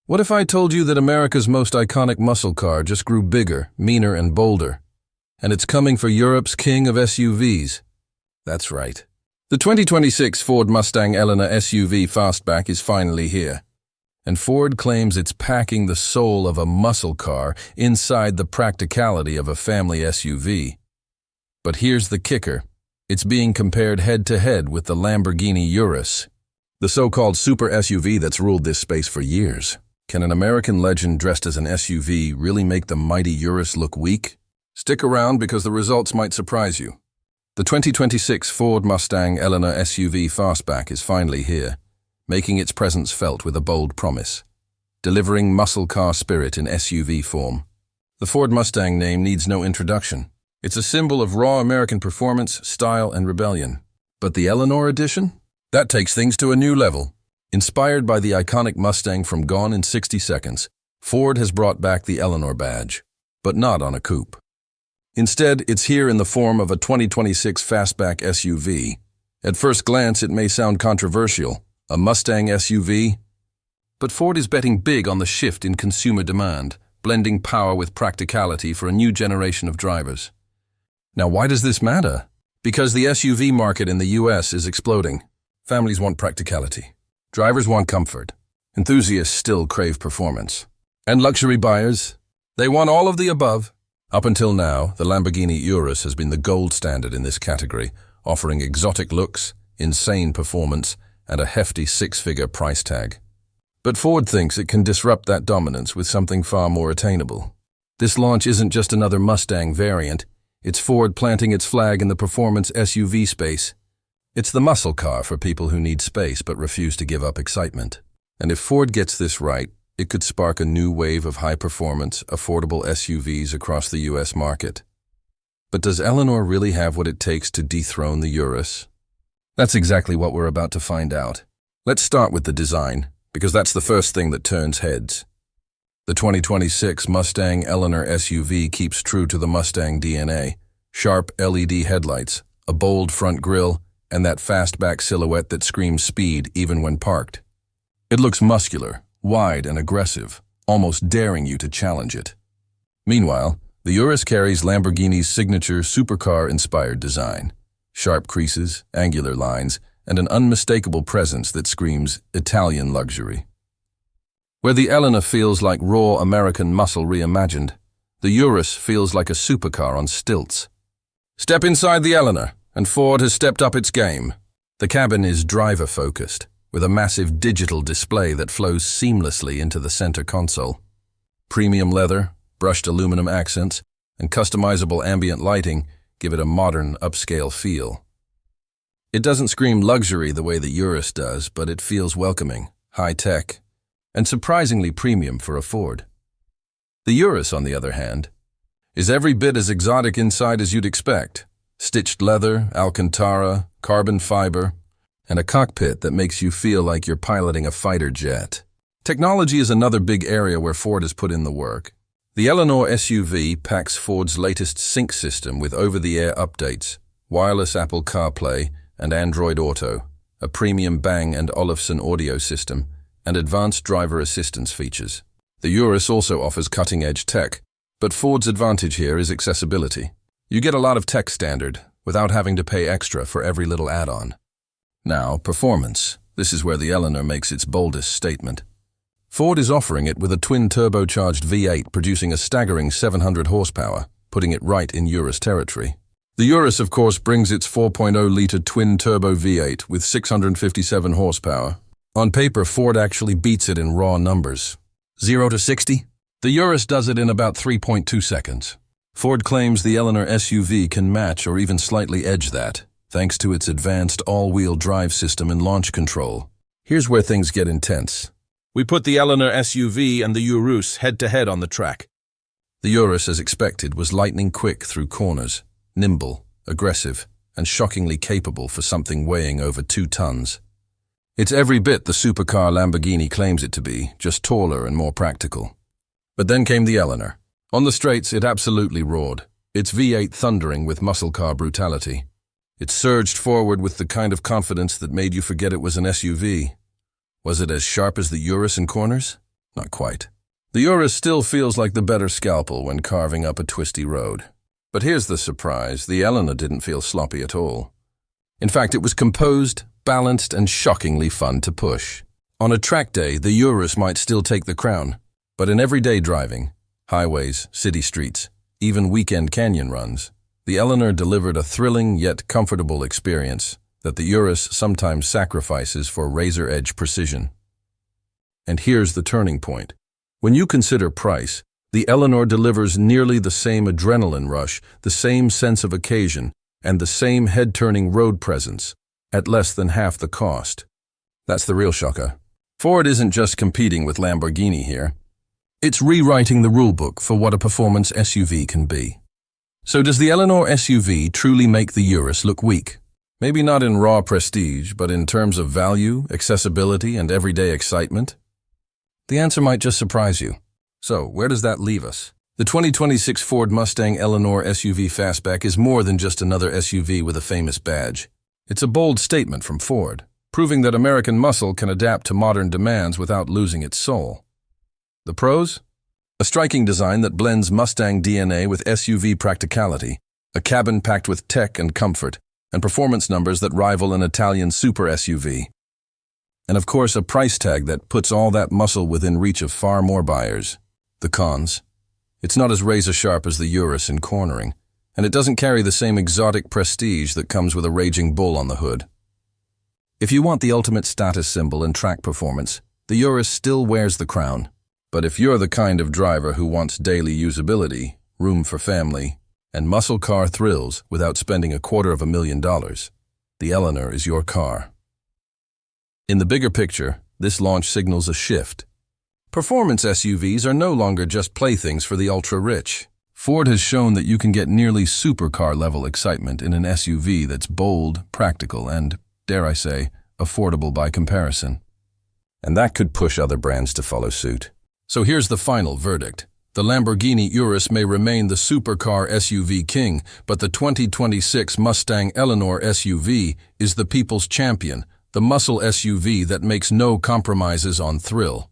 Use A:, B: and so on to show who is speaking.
A: What if I told you that America's most iconic muscle car just grew bigger, meaner, and bolder? And it's coming for Europe's king of SUVs. That's right. The 2026 Ford Mustang Eleanor SUV Fastback is finally here. And Ford claims it's packing the soul of a muscle car inside the practicality of a family SUV. But here's the kicker. It's being compared head-to-head with the Lamborghini Urus, the so-called super SUV that's ruled this space for years. Can an American legend dressed as an SUV really make the mighty Urus look weak? Stick around because the results might surprise you. The 2026 Ford Mustang Eleanor SUV Fastback is finally here, making its presence felt with a bold promise, delivering muscle car spirit in SUV form. The Ford Mustang name needs no introduction. It's a symbol of raw American performance, style, and rebellion. But the Eleanor edition? That takes things to a new level. Inspired by the iconic Mustang from Gone in 60 Seconds, Ford has brought back the Eleanor badge, but not on a coupe. Instead, it's here in the form of a 2026 fastback SUV. At first glance, it may sound controversial, a Mustang SUV? But Ford is betting big on the shift in consumer demand, blending power with practicality for a new generation of drivers. Now, why does this matter? Because the SUV market in the US is exploding. Families want practicality. Drivers want comfort. Enthusiasts still crave performance. And luxury buyers? They want all of the above. Up until now, the Lamborghini Urus has been the gold standard in this category, offering exotic looks, insane performance, and a hefty six-figure price tag. But Ford thinks it can disrupt that dominance with something far more attainable. This launch isn't just another Mustang variant. It's Ford planting its flag in the performance SUV space. It's the muscle car for people who need space but refuse to give up excitement. And if Ford gets this right, it could spark a new wave of high-performance, affordable SUVs across the US market. But does Eleanor really have what it takes to dethrone the Urus? That's exactly what we're about to find out. Let's start with the design, because that's the first thing that turns heads. The 2026 Mustang Eleanor SUV keeps true to the Mustang DNA. Sharp LED headlights, a bold front grille, and that fastback silhouette that screams speed even when parked. It looks muscular, wide, and aggressive, almost daring you to challenge it. Meanwhile, the Urus carries Lamborghini's signature supercar-inspired design. Sharp creases, angular lines, and an unmistakable presence that screams Italian luxury. Where the Eleanor feels like raw American muscle reimagined, the Urus feels like a supercar on stilts. Step inside the Eleanor, and Ford has stepped up its game. The cabin is driver-focused, with a massive digital display that flows seamlessly into the center console. Premium leather, brushed aluminum accents, and customizable ambient lighting give it a modern, upscale feel. It doesn't scream luxury the way the Urus does, but it feels welcoming, high-tech, and surprisingly premium for a Ford. The Urus, on the other hand, is every bit as exotic inside as you'd expect. Stitched leather, Alcantara, carbon fiber, and a cockpit that makes you feel like you're piloting a fighter jet. Technology is another big area where Ford has put in the work. The Eleanor SUV packs Ford's latest sync system with over-the-air updates, wireless Apple CarPlay, and Android Auto, a premium Bang & Olufsen audio system, and advanced driver assistance features. The Urus also offers cutting-edge tech, but Ford's advantage here is accessibility. You get a lot of tech standard, without having to pay extra for every little add-on. Now, performance. This is where the Eleanor makes its boldest statement. Ford is offering it with a twin-turbocharged V8 producing a staggering 700 horsepower, putting it right in Urus territory. The Urus, of course, brings its 4.0-liter twin-turbo V8 with 657 horsepower. On paper, Ford actually beats it in raw numbers. 0 to 60? The Urus does it in about 3.2 seconds. Ford claims the Eleanor SUV can match or even slightly edge that, thanks to its advanced all-wheel drive system and launch control. Here's where things get intense. We put the Eleanor SUV and the Urus head-to-head on the track. The Urus, as expected, was lightning quick through corners, nimble, aggressive, and shockingly capable for something weighing over 2 tons. It's every bit the supercar Lamborghini claims it to be, just taller and more practical. But then came the Eleanor. On the straights, it absolutely roared, its V8 thundering with muscle car brutality. It surged forward with the kind of confidence that made you forget it was an SUV. Was it as sharp as the Urus in corners? Not quite. The Urus still feels like the better scalpel when carving up a twisty road. But here's the surprise, the Eleanor didn't feel sloppy at all. In fact, it was composed, balanced, and shockingly fun to push. On a track day, the Urus might still take the crown, but in everyday driving, highways, city streets, even weekend canyon runs, the Eleanor delivered a thrilling yet comfortable experience that the Urus sometimes sacrifices for razor-edge precision. And here's the turning point. When you consider price, the Eleanor delivers nearly the same adrenaline rush, the same sense of occasion, and the same head-turning road presence, at less than half the cost. That's the real shocker. Ford isn't just competing with Lamborghini here. It's rewriting the rulebook for what a performance SUV can be. So does the Eleanor SUV truly make the Urus look weak? Maybe not in raw prestige, but in terms of value, accessibility, and everyday excitement? The answer might just surprise you. So, where does that leave us? The 2026 Ford Mustang Eleanor SUV Fastback is more than just another SUV with a famous badge. It's a bold statement from Ford, proving that American muscle can adapt to modern demands without losing its soul. The pros? A striking design that blends Mustang DNA with SUV practicality, a cabin packed with tech and comfort, and performance numbers that rival an Italian super SUV. And of course, a price tag that puts all that muscle within reach of far more buyers. The cons? It's not as razor-sharp as the Urus in cornering, and it doesn't carry the same exotic prestige that comes with a raging bull on the hood. If you want the ultimate status symbol and track performance, the Urus still wears the crown. But if you're the kind of driver who wants daily usability, room for family, and muscle car thrills without spending $250,000, the Eleanor is your car. In the bigger picture, this launch signals a shift. Performance SUVs are no longer just playthings for the ultra-rich. Ford has shown that you can get nearly supercar-level excitement in an SUV that's bold, practical, and, dare I say, affordable by comparison. And that could push other brands to follow suit. So here's the final verdict. The Lamborghini Urus may remain the supercar SUV king, but the 2026 Mustang Eleanor SUV is the people's champion, the muscle SUV that makes no compromises on thrill.